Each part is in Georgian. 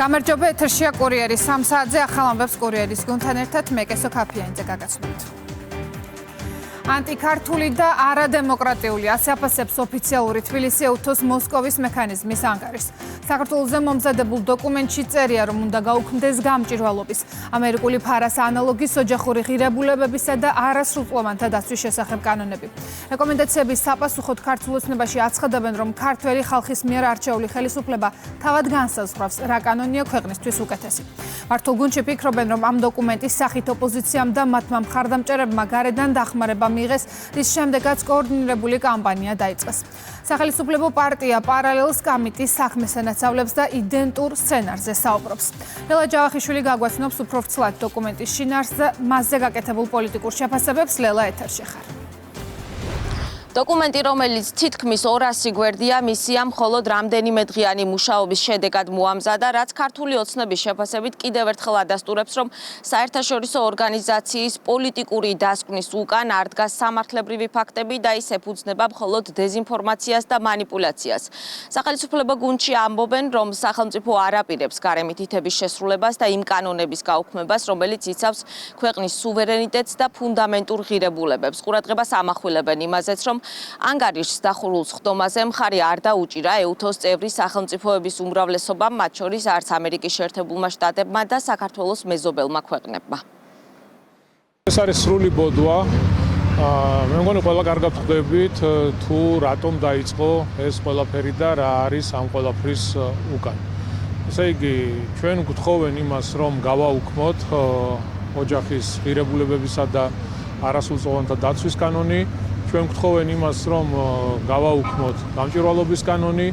გამარჯობა, ეთერშია კურიერი 3 საათზე ახალ ამბებს კურიერის გუნდთან ერთად მე კესო ქაფიანიძე გაგაცნობთ. ანტიქართული და არადემოკრატიული ასე აფასებს ოფიციალური თბილისი ეუთოს მოსკოვის მექანიზმის ანგარიშს. საქართველოზე მომზადებულ დოკუმენტში წერია, რომ უნდა გაუქმდეს გამჭვირვალობის, ამერიკული ფარას ანალოგის ოჯახური ღირებულებებისა და არასრულწლოვანთა დაცვის შესახებ კანონები. რეკომენდაციების საპასუხოდ ქართულ ოცნებაში აცხადებენ, რომ ქართველი ხალხის მიერ არჩეული ხელისუფლება თავად განსაზღვრავს, რა კანონია ქვეყნისთვის უკეთესი. მართულ გუნდში ფიქრობენ, რომ ამ დოკუმენტის სახით ოპოზიციამ და მათმა მხარდამჭერებმა გარედან დახმარება მიიღეს, რის შემდეგაც კოორდინირებული კამპანია დაიწყეს. სახელისუფლებო პარტია პარალელს კამიტის საქმეს ენაცავლებს და იდენტურ სცენარზე საუბრობს. ლელა ჯავახიშვილი გაგვაცნობს უფრო ვრცლად დოკუმენტის შინაარსს და მასზე გაკეთებულ პოლიტიკურ შეფასებებს. ლელა, ეთერში ხარ. დოკუმენტი, რომელიც თითქმის 200 გვერდია, მისია მხოლოდ რამდენიმე დღიანი მუშაობის შედეგად მოამზადა, რაც ქართული ოცნების შეფასებით კიდევ ერთხელ ადასტურებს, რომ საერთაშორისო ორგანიზაციის პოლიტიკური დასკვნის უკან არ დგას სამართლებრივი ფაქტები და ის ეფუძნება მხოლოდ დეზინფორმაციას და манипуляციას. სახელმწიფო გუნდში ამბობენ, რომ სახელმწიფო არ აპირებს გარემითითების შესრულებას და იმ კანონების გაუქმებას, რომელიც იცავს ქვეყნის სუვერენიტეტს და ფუნდამენტურ ღირებულებებს. ყურადღებას ამახვილებენ იმაზეც, რომ ანგარიშს დახურულ სხდომაზე მხარი არ დაუჭირა ეუთოს წევრი სახელმწიფოების უმრავლესობამ, მათ შორის არც ამერიკის შეერთებულმა შტატებმა და საქართველოს მეზობელმა ქვეყნებმა. ეს არის სრული ბოდვა. მე მგონი ყველა კარგად ხვდებით, თუ რატომ დაიწყო ეს ყველაფერი და რა არის ამ ყველაფრის უკან. ესე იგი, ჩვენ გვთხოვენ იმას, რომ გავაუქმოთ ოჯახის ღირებულებებისა და არასრულწლოვანთა დაცვის კანონი. ჩვენ გვთხოვენ იმას, რომ გავაუქმოთ გამჭვირვალობის კანონი,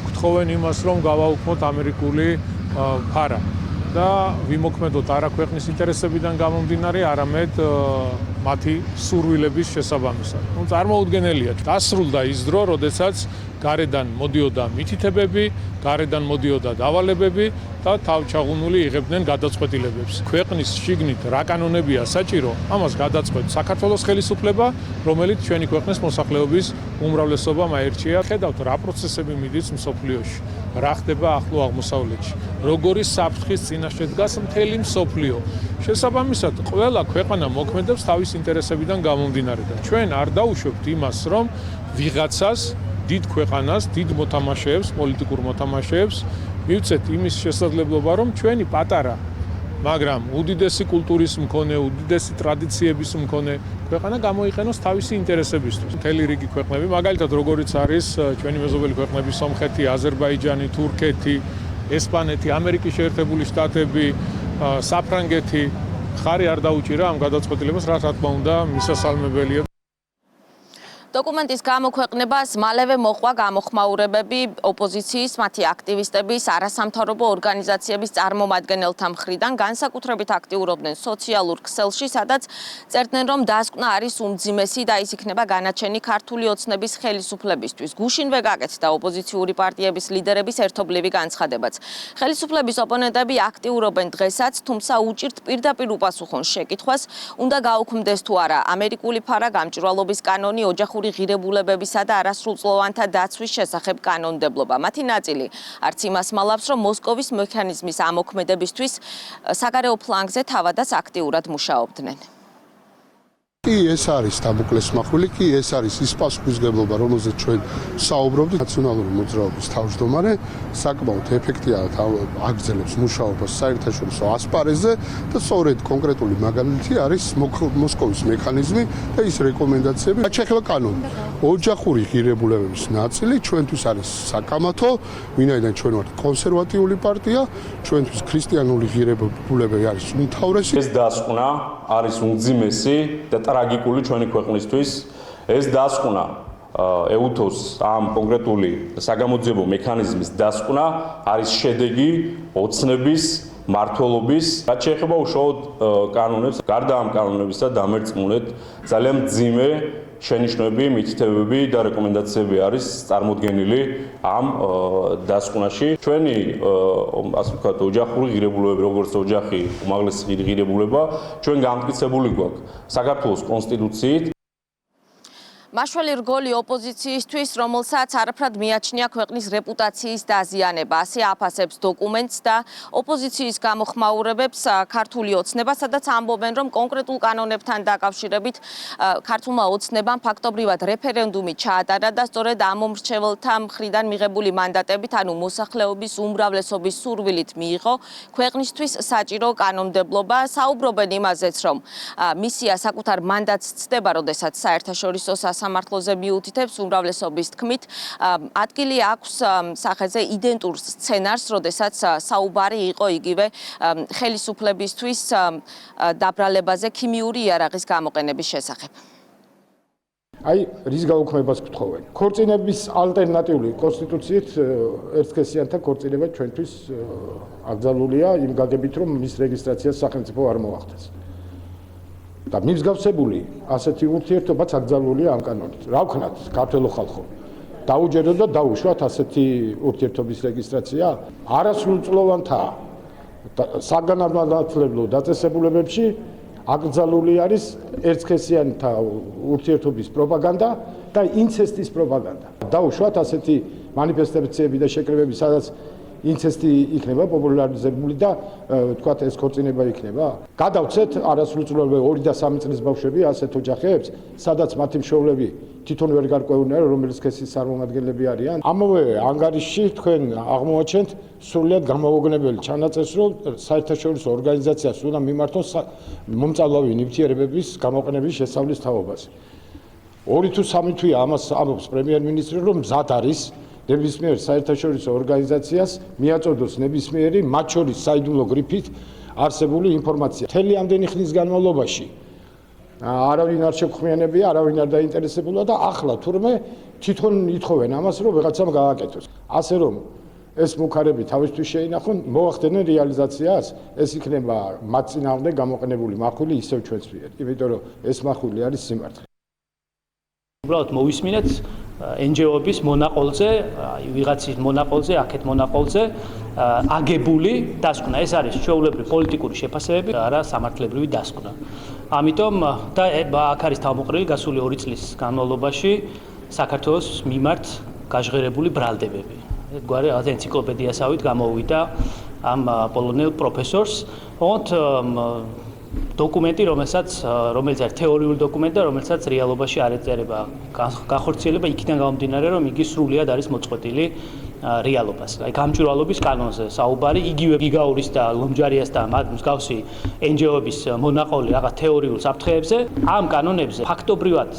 გვთხოვენ იმას, რომ გავაუქმოთ ამერიკული ფარა და ვიმოქმედოთ არა ქვეყნის ინტერესებიდან გამომდინარე, არამედ მათი სურვილების შესაბამისად. წარმოუდგენელია. დასრულდა ის დრო, როდესაც გარედან მოდიოდა მითითებები, გარედან მოდიოდა დავალებები და თავჩაღუნული იღებდნენ გადაწყვეტილებებს. ქვეყნის შიგნით რა კანონებია საჭირო, ამას გადაწყვეტს საქართველოს ხელისუფლება, რომელიც ჩვენი ქვეყნის მოსახლეობის უმრავლესობამ აერჩია. ხედავთ, რა პროცესები მიდის მსოფლიოში, რა ხდება ახლო აღმოსავლეთში, როგორი საფრთხის წინაშე დგას მთელი მსოფლიო. შესაბამისად, ყველა ქვეყანა მოქმედებს თავის ინტერესებიდან გამომდინარე და ჩვენ არ დაუშვებთ იმას, რომ ვიღაცას დიდ ქვეყანას, დიდ მოთამაშეებს, პოლიტიკურ მოთამაშეებს მივცეთ იმის შესაძლებლობა, რომ ჩვენი პატარა, მაგრამ უდიდესი კულტურის მქონე, უდიდესი ტრადიციების მქონე ქვეყანა გამოიყენოს თავისი ინტერესებისთვის. მთელი რიგი ქვეყნები, მაგალითად როგორიც არის ჩვენი მეზობელი ქვეყნები, სომხეთი, აზერბაიჯანი, თურქეთი, ესპანეთი, ამერიკის შეერთებული შტატები, საფრანგეთი, ხარი არ დაუჭირა ამ გადაწყვეტილებას, რაც რა თქმა უნდა მისასალმებელია. დოკუმენტის გამოქვეყნებას მალევე მოყვა გამოხმაურებები ოპოზიციის, მათი აქტივისტების, არასამთავრობო ორგანიზაციების წარმომადგენელთა მხრიდან, განსაკუთრებით აქტიურობდნენ სოციალურ ქსელში, სადაც წერდნენ, რომ დასკვნა არის უმძიმესი და ის იქნება განაჩენი ქართული ოცნების ხელისუფლებისთვის. გუშინვე გაკეთდა ოპოზიციური პარტიების ლიდერების ერთობლივი განცხადებაც. ხელისუფლების ოპონენტები აქტიურობენ დღესაც, თუმცა უჭირთ პირდაპირ უპასუხონ შეკითხვას, უნდა გაუქმდეს თუ არა ამერიკული ფარა, გამჭვირვალობის კანონი, ოჯახური ღირებულებებისა და არასრულწლოვანთა დაცვის შესახებ კანონმდებლობა. მათი ნაწილი არც იმას მალავს, რომ მოსკოვის მექანიზმის ამოქმედებისთვის საგარეო ფლანგზე თავადაც აქტიურად მუშაობდნენ. კი ეს არის დამოკლეს მახვილი, კი ეს არის ის პასუხისმგებლობა, რომელზეც ჩვენ საუბრობდით. ნაციონალური მოძრაობის თავმჯდომარე საკმაოდ ეფექტიანად აგრძელებს მუშაობას საერთაშორისო ასპარეზზე და სწორედ კონკრეტული მაგალითი არის მოსკოვის მექანიზმი და ის რეკომენდაციები, რაც შეეხება კანონი. ოჯახური ღირებულებების ნაწილი ჩვენთვის არის საკამათო, ვინაიდან ჩვენ ვართ კონსერვატიული პარტია, ჩვენთვის ქრისტიანული ღირებულებები არის უმთავრესი. ეს დასკვნა არის უმძიმესი და ტრაგიკული ჩვენი ქვეყნისთვის. ეს დასკვნა ეუთოს ამ კონკრეტული საგამოძიებო მექანიზმის დასკვნა არის შედეგი ოცნების მართლობის, რაც შეეხება უშუალოდ კანონებს. გარდა ამ კანონებისა დამერწმუნეთ ძალიან მძიმე შენიშვნები, მითითებები და რეკომენდაციები არის წარმოდგენილი ამ დასკვნაში. ჩვენი ასე ვთქვათ, ოჯახური ღირებულებები, როგორც ოჯახი, უმაღლესი ღირებულება, ჩვენ გამტკიცებული გვაქვს საქართველოს კონსტიტუციით. მაშველი რგოლი ოპოზიციისთვის, რომელსაც არაფრად მიაჩნია ქვეყნის რეპუტაციის დაზიანება. ასე აფასებს დოკუმენტს და ოპოზიციის გამოხმაურებებს ქართული ოცნება, სადაც ამბობენ, რომ კონკრეტულ კანონებთან დაკავშირებით ქართულმა ოცნებამ ფაქტობრივად რეფერენდუმი ჩაატარა და სწორედ ამ მომრჩეველთა მხრიდან მიღებული მანდატებით, ანუ მოსახლეობის უმრავლესობის სურვილით მიიღო ქვეყნისთვის საჭირო კანონმდებლობა. საუბრობენ იმაზეც, რომ მისია საკუთარ მანდატს ცდება, როდესაც საერთაშორისო სამართლოზე მიუთითებს უმრავლესობის თქმით, ადგილი აქვს სახეზე იდენტურ სცენარს, როდესაც საუბარი იყო იგივე ხელისუფლებისთვის დაბრალებაზე ქიმიური იარაღის გამოყენების შესახებ. აი, რის გაუქმებას გთხოვენ. ქორწინების ალტერნატიული კონსტიტუციით ერთსქესიანთა ქორწინება ჩვენთვის აკრძალულია იმ გაგებით, რომ მის რეგისტრაციას სახელმწიფო არ მოახდენს. და მიმსგავსებული ასეთი ურთიერთობაც აკრძალულია ამ კანონით. რა ვქნათ, ქართველო ხალხო? დაუჯეროთ და დაუშვათ ასეთი ურთიერთობის რეგისტრაცია? არასრულწლოვანთა საგანმანათლებლო დაწესებულებებში აკრძალული არის ერთსქესიანთა ურთიერთობის პროპაგანდა და ინცესტის პროპაგანდა. დაუშვათ ასეთი მანიფესტაციები და შეკრებები, სადაც ინცესტი იქნება პოპულარიზებული და თქვათ ეს ქორწინება იქნება. გადავცეთ არასრულწლოვანი 2 და 3 წლის ბავშვები ასეთ ოჯახებს, სადაც მათი მშობლები თვითონ ვერ გარკვეულნია, რომელიც სქესის წარმომადგენლები არიან. ამავე ანგარიშში თქვენ აღმოაჩენთ სრულიად გამაოგნებელი ჩანაწერს, რომ საერთაშორისო ორგანიზაციას უნდა მიმართოს მომწავლავი ნივთიერებების გამოყენების შესწავლის თაობაზე. 2 თუ 3 თვეა ამას ამბობს პრემიერ-მინისტრი, რომ მზად არის ნებისმიერ საერთაშორისო ორგანიზაციას მიაწოდოს ნებისმიერი, მათ შორის საიდუმლო გრიფით არსებული ინფორმაცია. მთელი ამდენი ხნის განმავლობაში არავინ არ შეგხვიანებია, არავინ არ დაინტერესებულა და ახლა თურმე თვითონ ითხოვენ ამას, რომ ვიღაცამ გააკეთოს. ასე რომ ეს მუქარები თავისთვის შეინახონ, მოახდენენ რეალიზაციას, ეს იქნება მათ წინააღმდეგ გამოყენებული მახვილი ისევ ჩვენს მიერ, იმიტომ რომ ეს მახვილი არის სიმართლე. უბრალოდ მოვისმინეთ NGO-ების მონაყოლზე, ვიღაცის მონაყოლზე, აქეთ მონაყოლზე აგებული დასკვნა. ეს არის ჩვეულებრივი პოლიტიკური შეფასებები, არა სამართლებრივი დასკვნა. ამიტომ და აქ არის თავმოყრილი გასული 2 წლის განმავლობაში საქართველოს მიმართ გაჟღერებული ბრალდებები. გვარი რაღაც ენციკლოპედიასავით გამოუვიდა ამ პოლონელ პროფესორს. ოღონდ დოკუმენტი, რომელიც არის თეორიული დოკუმენტი და რომელსაც რეალობაში არ ეწერება განხორციელება იქიდან გამომდინარე, რომ იგი სრულიად არის მოწყვეტილი რეალობას. აი გამჭვირვალობის კანონზე საუბარი, იგივე გიგაურის და ლომჯარიას და მათ მსგავსი NGO-ების მონაყოლი რაღაც თეორიულ საფრთხეებზე, ამ კანონებზე ფაქტობრივად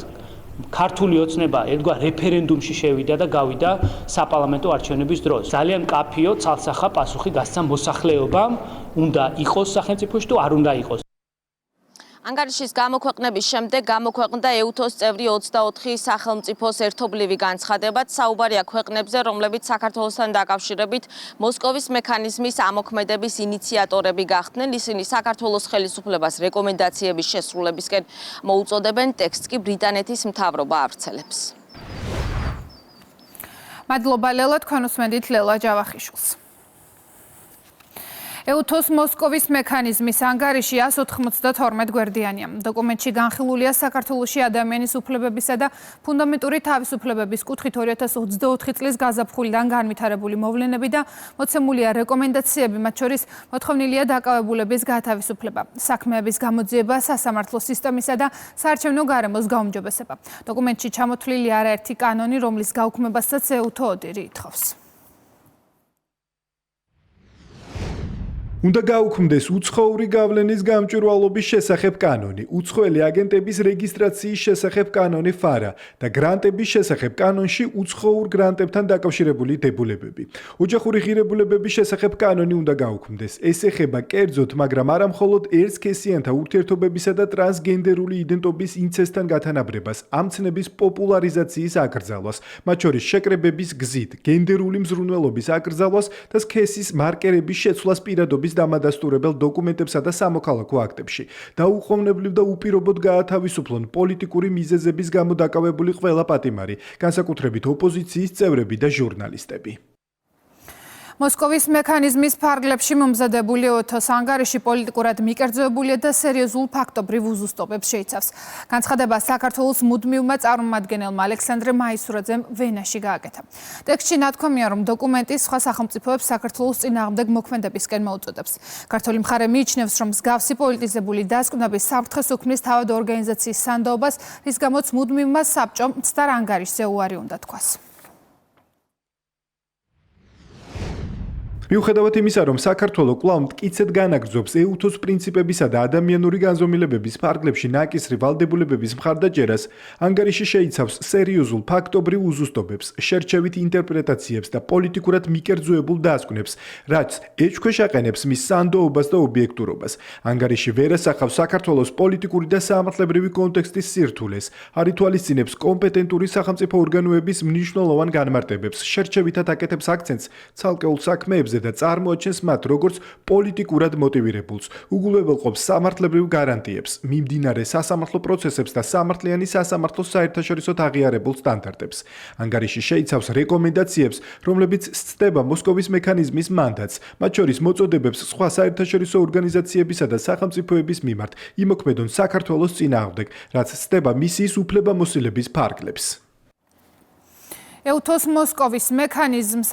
ქართული ოცნება ერთგვარ რეფერენდუმში შევიდა და გავიდა საპარლამენტო არჩევნების დროს. ძალიან მკაფიო ცალსახა პასუხი გასცა მოსახლეობამ, უნდა იყოს სახელმწიფოში თუ არ უნდა იყოს. ანგარიშის გამოქვეყნების შემდეგ გამოქვეყნდა EUTOS წევრი 24 სახელმწიფოს ერთობლივი განცხადებაც. საუბარია ქვეყნებზე, რომლებიც საქართველოსთან დაკავშირებით მოსკოვის მექანიზმის ამოქმედების ინიციატორები გახდნენ. ისინი საქართველოს ხელისუფლებას რეკომენდაციების შესრულებისკენ მოუწოდებენ, ტექსტს კი ბრიტანეთის მთავრობა ავრცელებს. მადლობა ლელა, თქვენ უსმენთ ლელა ჯავახიშვილს. EUTOS მოსკოვის მექანიზმის ანგარიში 192 გვერდიანია. დოკუმენტში განხილულია საქართველოში ადამიანის უფლებებისა და ფუნდამენტური თავისუფლებების კუთხით 2024 წლის გაზაფხულიდან განვითარებული მოვლენები და მოცემულია რეკომენდაციები, მათ შორის მოთხოვნილია დაკავებულების გათავისუფლება, საქმეების გამოძიება, სასამართლო სისტემისა და საარჩევნო გარემოს გაუმჯობესება. დოკუმენტში ჩამოთვლილი არაერთი კანონი, რომლის გაუქმებასაც EUTO ODIHR ითხოვს. უნდა გაუქმდეს უცხოური გავლენის გამჭვირვალობის შესახებ კანონი, უცხოელი აგენტების რეგისტრაციის შესახებ კანონი FARA და გრანტების შესახებ კანონში უცხოურ გრანტებთან დაკავშირებული დებულებები. ოჯახური ღირებულებების შესახებ კანონი უნდა გაუქმდეს. ეს ეხება კერძოდ, მაგრამ არა მხოლოდ ერთსქესიანთა ურთიერთობებისა და ტრანსგენდერული იდენტობის ინცესტთან გათანაბრებას, ამ ცნების პოპულარიზაციის აკრძალვას, მათ შორის შეკრებების გზით, გენდერული მზრუნველობის აკრძალვას და სქესის მარკერების შეცვლას პირადობის დამადასტურებელ დოკუმენტებსა და სამოქალაქო აქტებში. დაუყოვნებლივ და უპირობოდ გაათავისუფლონ პოლიტიკური მიზეზების გამო დაკავებული ყველა პატიმარი, განსაკუთრებით ოპოზიციის წევრები და ჟურნალისტები. მოსკოვის მექანიზმის ფარგლებში მომზადებული ოთოს ანგარიში პოლიტიკურად მიკერძოებულია და სერიოზულ ფაქტობრივ უზუსტობებს შეიცავს. განცხადება საქართველოს მუდმივმა წარმომადგენელმა ალექსანდრე მაისურაძემ ვენაში გააკეთა. ტექსტში ნათქვამია, რომ დოკუმენტი სხვა სახელმწიფოებს საქართველოს წინააღმდეგ მოქმედებისკენ მოუწოდებს. ქართული მხარე მიიჩნევს, რომ მსგავსი პოლიტიზებული დასკვნები საფრთხეს უქმნის თავად ორგანიზაციის სანდოობას, რის გამოც მუდმივმა საბჭომ მცდარ ანგარიშზე უარი უნდა თქვას. მიუხედავად იმისა, რომ საქართველო კვლავ მტკიცედ განაგრძობს ეუთოს პრინციპებისა და ადამიანური განზომილებების ფარგლებში ნაკისრი ვალდებულებების მხარდაჭერას, ანგარიში შეიცავს სერიოზულ ფაქტობრივ უზუსტობებს, შერჩევით ინტერპრეტაციებს და პოლიტიკურად მიკერძოებულ დასკვნებს, რაც ეჭვქვეშ აყენებს მის სანდოობას და ობიექტურობას. ანგარიში ვერ ასახავს საქართველოს პოლიტიკური და სამართლებრივი კონტექსტის სირთულეს, არ ითვალისწინებს კომპეტენტური სახელმწიფო ორგანოების მნიშვნელოვან განმარტებებს, შერჩევითად აკეთებს აქცენტს ცალკეულ საქმეებზე და წარმოაჩენს მათ როგორც პოლიტიკურად მოტივირებულს, უგულებელყოფს სამართლებრივ გარანტიებს, მიმდინარე სასამართლო პროცესებს და სამართლიანი სასამართლოს საერთაშორისო აღიარებულ სტანდარტებს. ანგარიში შეიცავს რეკომენდაციებს, რომლებიც სცდება მოსკოვის მექანიზმის მანდატს, მათ შორის მოწოდებებს სხვა საერთაშორისო ორგანიზაციებისა და სახელმწიფოების მიმართ იმოქმედონ საქართველოს წინააღმდეგ, რაც სცდება მისიის უფლებამოსილების ფარგლებს. ეუთოს მოსკოვის მექანიზმის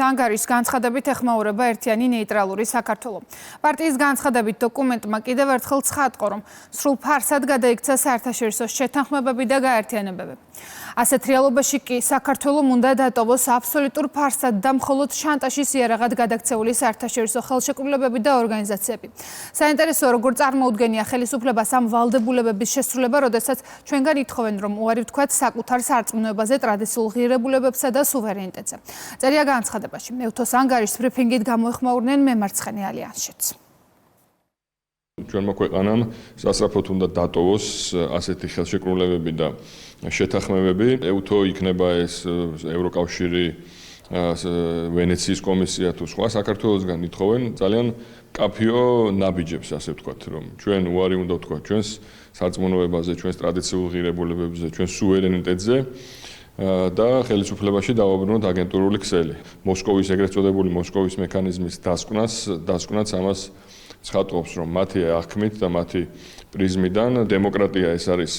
ანგარიშს განცხადებით ეხმაურება ერთიანი ნეიტრალური საქართველო. პარტიის განცხადებით დოკუმენტმა კიდევ ერთხელ ცხადყო, რომ სრულ ფარსად გადაიქცა საერთაშორისო შეთანხმებები და გაერთიანებები. ასეთ რეალობაში კი საქართველომ უნდა დატოვოს აბსოლუტურ ფარსად და მხოლოდ შანტაჟის იარაღად გადაქცეული საერთაშორისო ხელშეკრულებები და ორგანიზაციები. საინტერესოა, როგორ წარმოუდგენია ხელისუფლებას ამ ვალდებულებების შესრულება, როდესაც ჩვენგან ითხოვენ, რომ უარი ვთქვათ საკუთარ სარწმუნოებაზე, ტრადიციულ ღირებულებებსა და სუვერენიტეტზე. წერია განცხადებაში. ეუთოს ანგარიშს ბრიფინგით გამოეხმაურნენ მემარცხენე ალიანსშიც. ჩვენმა ქვეყანამ სასწრაფოდ უნდა დატოვოს ასეთი ხელშეკრულებები და შეთანხმებები. ეუთო იქნება ეს ევროკავშირი, ვენეციის კომისია თუ სხვა საქართველოსგან ითხოვენ ძალიან კაფიო ნაბიჯებს, ასე ვთქვათ, რომ ჩვენ უარი უნდა ვთქვათ ჩვენს სარწმუნოებაზე, ჩვენს ტრადიციულ ღირებულებებზე, ჩვენს სუვერენიტეტზე და ხელისუფლებაში დავაბრუნოთ აგენტურული ქსელი. მოსკოვის ეგრეთ წოდებული მოსკოვის მექანიზმის დასკვნაც ამას ცხადყოფს, რომ მათი აღქმით და მათი პრიზმიდან დემოკრატია ეს არის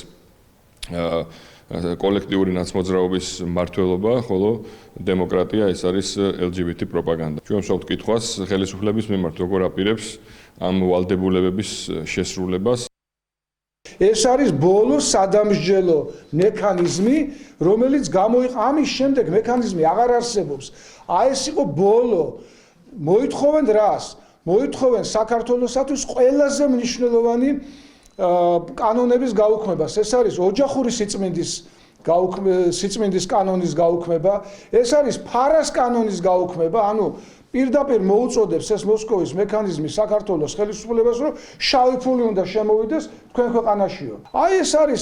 კოლექტიური ნაცმოძრაობის მმართველობა, ხოლო დემოკრატია ეს არის LGBT პროპაგანდა. ჩვენ ვსვავთ კითხვას ხელისუფლების მიმართ, როგორ აპირებს ამ ვალდებულებების შესრულებას. ეს არის ბოლო სადამსჯელო მექანიზმი, რომელიც ამის შემდეგ მექანიზმი აღარ არსებობს. აი ეს იყო ბოლო. მოითხოვენ რას? მოითხოვენ საქართველოსათვის ყველაზე მნიშვნელოვანი კანონების გაუქმებას. ეს არის ოჯახური სიწმინდის კანონის გაუქმება, ეს არის ფარას კანონის გაუქმება, ანუ პირდაპირ მოუწოდებს ეს მოსკოვის მექანიზმი საქართველოს ხელისუფლებას, რომ შავი ფული უნდა შემოვიდეს თქვენ ქვეყანაშიო. აი ეს არის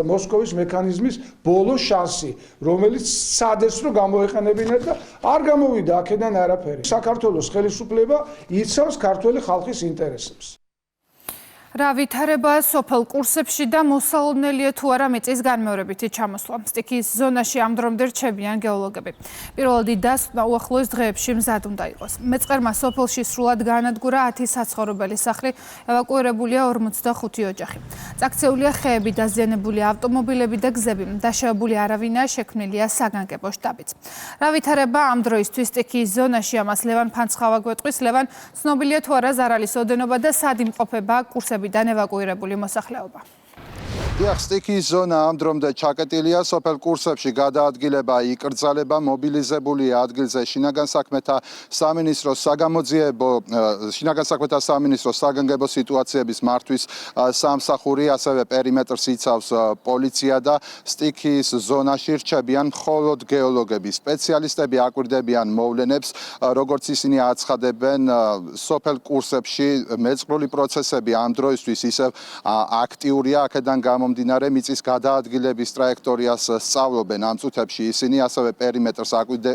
მოსკოვის მექანიზმის ბოლო შანსი, რომელიც სადეს რომ გამოეყენებინათ და არ გამოვიდა აქედან არაფერი. საქართველოს ხელისუფლება იცავს ქართველი ხალხის ინტერესებს. რა ვითარებაა სოფელ კურსებში და მოსალოდნელია თუ არა მიწის განმეორებითი ჩამოსვლა. სტიქიის ზონაში ამ დრომდე რჩებიან გეოლოგები. პირველადი დასკვნა უახლოეს დღეებში მზად უნდა იყოს. მეწყერმა სოფელში სრულად გაანადგურა 10 საცხოვრებელი სახლი, ევაკუირებულია 45 ოჯახი. წაქცეულია ხეები, დაზიანებულია ავტომობილები და გზები, დაშავებული არავინაა, შექმნილია საგანგებო შტაბიც. რა ვითარება ამ დროისთვის სტიქიის ზონაში, ამას ლევან ფანცხავა გვეტყვის. ლევან, ცნობილია თუ არა ზარალის ოდენობა და სად იმყოფება კურსები დან ევაკუირებული მოსახლეობა. სტიქიის ზონა ამ დრომდე ჩაკეტილია, სოფელ კურსებში გადაადგილება იკრძალება, მობილიზებულია ადგილზე შინაგან საქმეთა სამინისტროს საგანგებო სიტუაციების მართვის სამსახური, ასევე პერიმეტრს იცავს პოლიცია და სტიქიის ზონაში რჩებიან მხოლოდ გეოლოგები. სპეციალისტები აკვირდებიან მოვლენებს, როგორც ისინი აცხადებენ, სოფელ კურსებში მეწყრული პროცესები ამ დროისთვის ისევ აქტიურია, აქედან გამომდინარე გამომდინარე მიწის გადაადგილების ტრაექტორიას სწავლობენ ამ წუთებში ისინი, ასევე პერიმეტრს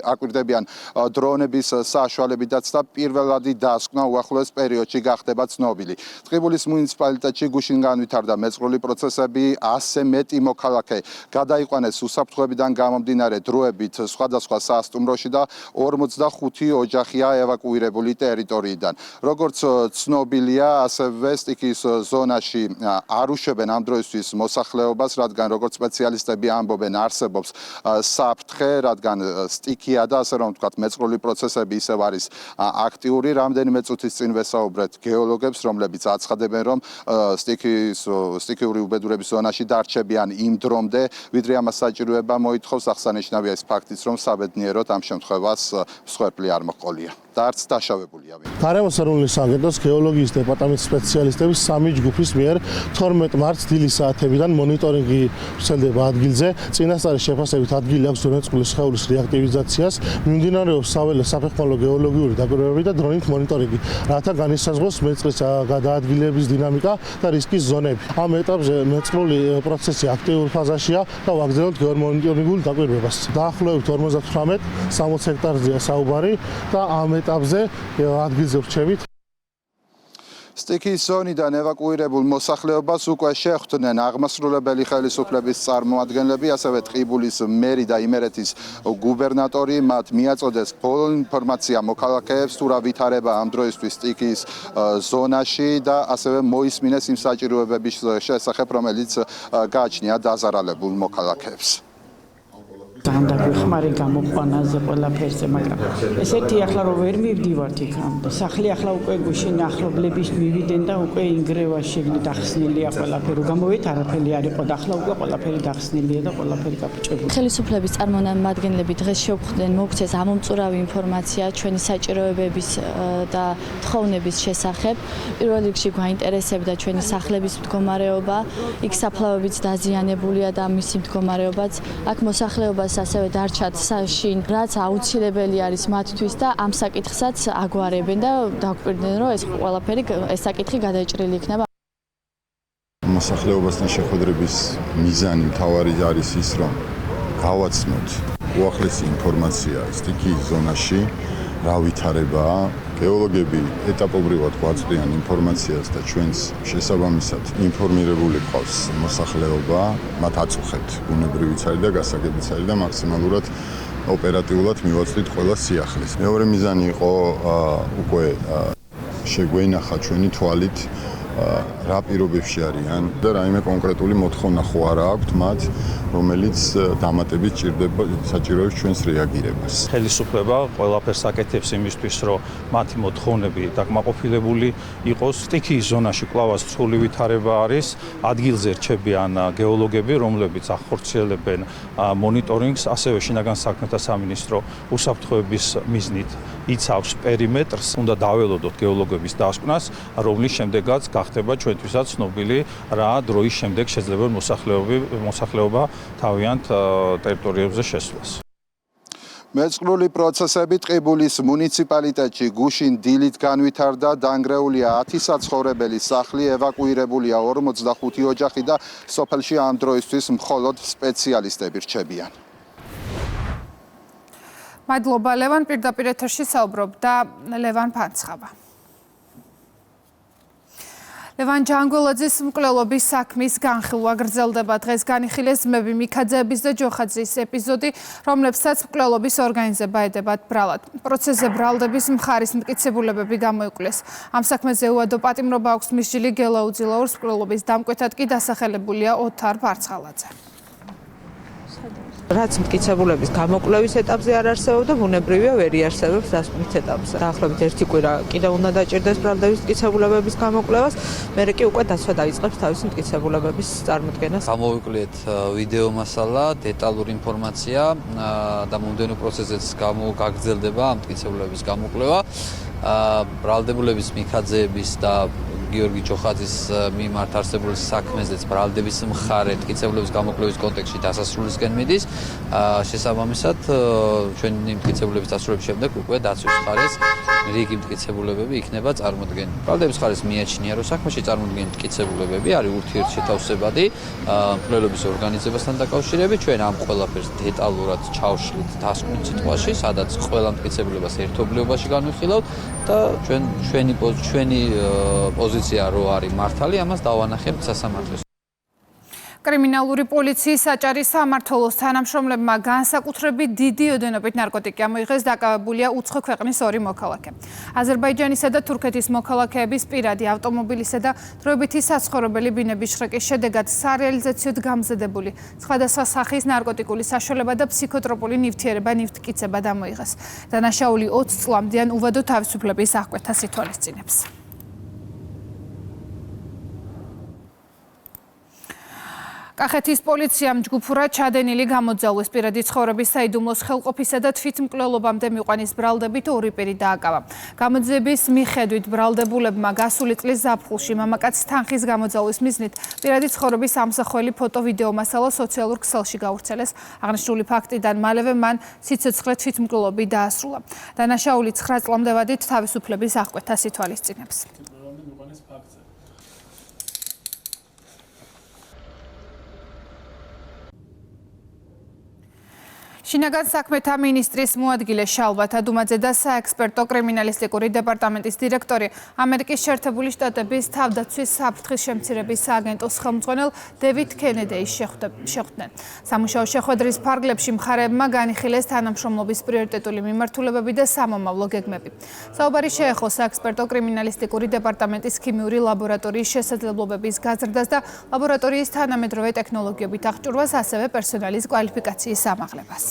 აკვირდებიან დრონების საშუალებითაც და პირველადი დასკვნა უახლოეს პერიოდში გახდება ცნობილი. ტყიბულის მუნიციპალიტეტში გუშინ განვითარდა მეწყრული პროცესები, 100 მეტი მოქალაქე გადაიყვანეს უსაფრთხოებიდან გამომდინარე დროებით სხვადასხვა სასტუმროში და 45 ოჯახია ევაკუირებული ტერიტორიიდან. როგორც ცნობილია, ასევე სტიქიის ზონაში არ უშვებენ ამ დროისთვის მოსახლეობას, რადგან როგორც სპეციალისტები ამბობენ, არსებობს საფრთხე, რადგან სტიქია და ასე რომ ვთქვათ, მეწყრული პროცესები ისევ არის აქტიური. რამდენიმე წუთის წინ ვესაუბრეთ გეოლოგებს, რომლებიც აცხადებენ, რომ სტიქიური უბედურების ზონაში დარჩებიან იმ დრომდე, ვიდრე ამას საჭიროება მოითხოვს. აღსანიშნავია ის ფაქტიც, რომ საბედნიეროდ ამ შემთხვევას მსხვერპლი არ მოყოლია და არც დაშავებულია. გარემოსერული სააგენტოს გეოლოგიის დეპარტამენტის სპეციალისტები სამი ჯგუფის მიერ 12 მარტს დილის საათებიდან მონიტორინგი ვრცელდება ადგილზე. წინასწარი შეფასებით ადგილი აქვს დონეწყულის სხეულის რეაქტივიზაციას, მიმდინარეობს საველე საფეხმავლო გეოლოგიური დაკვირვებები და დრონით მონიტორინგი, რათა განისაზღვროს მეწყრის გადაადგილების დინამიკა და რისკის ზონები. ამ ეტაპზე მეწყრული პროცესი აქტიურ ფაზაშია და ვაგრძელებთ გეომონიტორინგულ დაკვირვებას. დაახლოებით 58-60 ჰექტარზეა საუბარი და ამ ეტაპზე ადგილზე ვრჩებით. სტიქიის ზონიდან ევაკუირებულ მოსახლეობას უკვე შეხვდნენ აღმასრულებელი ხელისუფლების წარმომადგენლები, ასევე ტყიბულის მერი და იმერეთის გუბერნატორი. მათ მიაწოდეს ბოლო ინფორმაცია მოქალაქეებს, თუ რა ვითარება ამ დროისთვის სტიქიის ზონაში და ასევე მოისმინეს იმ საჭიროებების შესახებ, რომელიც გააჩნია დაზარალებულ მოქალაქეებს. დაგვეხმარი გამოყვანაზე ყველაფერზე, მაგრამ ესეთი ახლა რომ ვერ მივდივართ იქამდე. სახლი ახლა უკვე გუშინ ახლობლების მივიდენ და უკვე ინგრევა შეგნით ახსნილია ყველაფერი. გამოვით არაფერი არ იყო და ახლა უკვე ყველაფერი დახსნილია და ყველაფერი გაფუჭებული. ხელისუფლების წარმომადგენლები დღეს შევხვდნენ მოგცეს ამომწურავი ინფორმაცია ჩვენი საჭიროებების და თხოვნების შესახებ. პირველ რიგში გვაინტერესებდა ჩვენი სახლების მდგომარეობა, იქ საფლავებიც დაზიანებულია და მისი მდგომარეობაც. აქ მოსახლეობას ასევე დარჩათ შინ, რაც აუცილებელი არის მათთვის და ამ საკითხსაც აგვარებენ და დაგვკვირდნენ, რომ ეს ყველაფერი ეს საკითხი გადაჭრილი იქნება. მოსახლეობასთან შეხვედრების მიზანი მთავარი არის ის, რომ გავაცნოთ უახლესი ინფორმაცია სტიქიის ზონაში, რა ვითარებაა. გეოლოგები ეტაპობრივად გვაწვდიან ინფორმაციას და ჩვენს შესაბამისად ინფორმირებული ყავს მოსახლეობა, მათ აწუხებთ ბუნებრივი ცალი და გასაგები ცალი და მაქსიმალურად ოპერატიულად მივაწვდით ყველა სიახლეს. მეორე მიზანი იყო უკვე შეგვეინახა ჩვენი თვალით რა პირობებში არიან და რაიმე კონკრეტული მოთხოვნა ხო არა აქვთ მათ, რომელიც დამატებით საჭიროებს ჩვენს რეაგირებას. ხელისუფლება ყველაფერს აკეთებს იმისთვის, რომ მათი მოთხოვნები დაკმაყოფილებული იყოს. სტიქიის ზონაში კვლავაც რთული ვითარება არის. ადგილზე რჩებიან გეოლოგები, რომლებიც ახორციელებენ მონიტორინგს, ასევე შინაგან საქმეთა სამინისტრო უსაფრთხოების მიზნით იცავს პერიმეტრს. უნდა დაველოდოთ გეოლოგების დასკვნას, რომლის შემდეგაც ხდება ჩვენთვისაც ცნობილი რა დროის შემდეგ შეიძლება მოსახლეობა თავიანთ ტერიტორიებზე შესვლას. მეწყრული პროცესები ტყიბულის მუნიციპალიტეტში გუშინ დილით განვითარდა, დანგრეულია 10 საცხოვრებელი სახლი, ევაკუირებულია 45 ოჯახი და სოფელში ამ დროისთვის მხოლოდ სპეციალისტები რჩებიან. მადლობა ლევან, პირდაპირ ეთერში საუბრობდა ლევან ფანცხაბა. ლევან ჯანგველაძის მკვლელობის საქმის განხილვა გრძელდება. დღეს განიხილეს ძმები მიქაძეების და ჯოხაძის ეპიზოდი, რომლებსაც მკვლელობის ორგანიზება ედებათ ბრალად. პროცესზე ბრალდების მხარის მტკიცებულებები გამოიკვლიეს. ამ საქმეზე უადო პატიმრობა აქვს მისჯილი გელაუძილაურს, მკვლელობის დამკვეთად კი დასახელებულია ოთარ ფარცხალაძე. რაც მტკიცებულების გამოკვლევის ეტაპზე არ არსებობდა, ბუნებრივია ვერ იარსებებს დასკვნის ეტაპზე. დაახლოებით 1 კვირა კიდევ უნდა დაჭირდეს ბრალდების მტკიცებულებების გამოკვლევას, მერე კი უკვე დაცვა დაიწყებს თავისი მტკიცებულებების წარმოქმნას. გამოვიკვლიეთ ვიდეო მასალა, დეტალური ინფორმაცია და მომდევნო პროცესზეც გაგრძელდება ამ მტკიცებულების გამოკვლევა. ბრალდებულების მიქაძეების და გიორგი ჯოხაძის მიმართ არსებული საქმეზეც ბრალდების მხარე მტკიცებულების გამოკვლევის კონტექსტში დასასრულისკენ მიდის. შესაბამისად, ჩვენი მტკიცებულების დასრულების შემდეგ უკვე დაცვის მხარეს რიგი მტკიცებულებები იქნება წარმოდგენილი. ბრალდების მხარეს მიაჩნია, რომ საქმეში წარმოდგენილი მტკიცებულებები არის ურთიერთშეთავსებადი მკვლელობის ორგანიზებასთან დაკავშირებით. ჩვენ ამ ყველაფერს დეტალურად ჩავშლით დასკვნით სიტყვაში, სადაც ყველა მტკიცებულებას ერთობლიობაში განვიხილავთ და ჩვენი პოზიცია რო არის მართალი, ამას დავანახებთ სასამართლოს. კრიმინალური პოლიციის საჭარი სამმართველოს თანამშრომლებმა განსაკუთრებით დიდი ოდენობით ნარკოტიკი ამოიღეს, დაკავებულია უცხო ქვეყნის 2 მოქალაქე. აზერბაიჯანისა და თურქეთის მოქალაქეების პირადი ავტომობილისა და დროებითი საცხოვრებელი ბინების შრეკის შედეგად სარეალიზაციოდ გამზადებული სხვადასხვა სახის ნარკოტიკული საშუალება და ფსიქოტროპული ნივთიერება ნივთკიცება ამოიღეს. დანაშაული 20 წლამდე ან უვადო თავისუფლების აღკვეთას ითვალისწინებს. კახეთის პოლიციამ ჯგუფურად ჩადენილი გამოძალვის პირადი ცხოვრების საიდუმლოს ხელყოფისა და თვითმკვლელობამდე მიყვანის ბრალდებით 2 პირი დააკავა. გამოძიების მიხედვით ბრალდებულებმა გასული წლის ზაფხულში მამაკაცს თანხის გამოძალვის მიზნით პირადი ცხოვრების ამსახველი ფოტო-ვიდეო მასალა სოციალურ ქსელში გავრცელეს. აღნიშნული ფაქტიდან მალევე მან სიცოცხლე თვითმკვლელობით დაასრულა. დანაშაული 9 წლამდე ვადით თავისუფლების აღკვეთას ითვალისწინებს. შინაგან საქმეთა მინისტრის მოადგილე შალვა თადუმაძე და საექსპერტო კრიმინალისტიკური დეპარტამენტის დირექტორი ამერიკის შეერთებული შტატების თავდაცვის საფრთხის შემცირების სააგენტოს ხელმძღვანელ დევიდ კენედეის შეხვდნენ. სამუშაო შეხვედრის ფარგლებში მხარეებმა განიხილეს თანამშრომლობის პრიორიტეტული მიმართულებები და სამომავლო გეგმები. საუბარი შეეხო საექსპერტო კრიმინალისტიკური დეპარტამენტის ქიმიური ლაბორატორიის შესაძლებლობების გაზრდას და ლაბორატორიის თანამედროვე ტექნოლოგიებით აღჭურვას, ასევე პერსონალის კვალიფიკაციის ამაღლებას.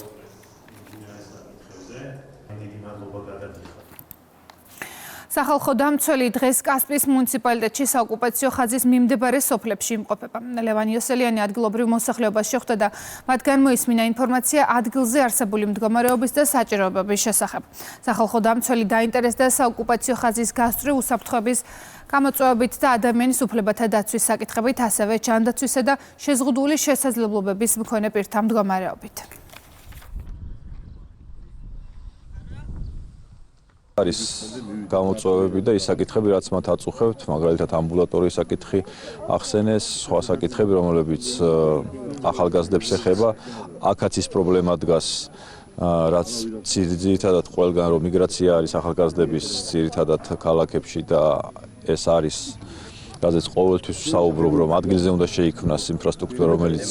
სახალხო დამცველი დღეს კასპიის მუნიციპალიტეტში საოკუპაციო ხაზის მიმდებარე სოფლებში იმყოფება. ლევან იოსელიანი ადგილობრივ მოსახლეობას შეხვდა და მათგან მოისმინა ინფორმაცია ადგილზე არსებული მდგომარეობის და საჭიროებების შესახებ. სახალხო დამცველი დაინტერესდა საოკუპაციო ხაზის გასწვრივ უსაფრთხოების გამოწვევებით და ადამიანის უფლებათა დაცვის საკითხებით, ასევე ჯანდაცვისა და შეზღუდული შესაძლებლობების მქონე პირთა მდგომარეობით. არის გამოწვევები და ის საკითხები, რაც მათ აწუხებთ, მაგალითად ამბულატორიის საკითხი ახსენეს, სხვა საკითხები, რომლებიც ახალგაზრდებს ეხება, აქაც ის პრობლემა დგას, რაც ძირითადად ყველგან რომ მიგრაცია არის ახალგაზრდების ძირითადად ქალაქებში და ეს არის, რაზეც ყოველთვის საუბრობ, რომ ადგილზე უნდა შეიქმნას ინფრასტრუქტურა, რომელიც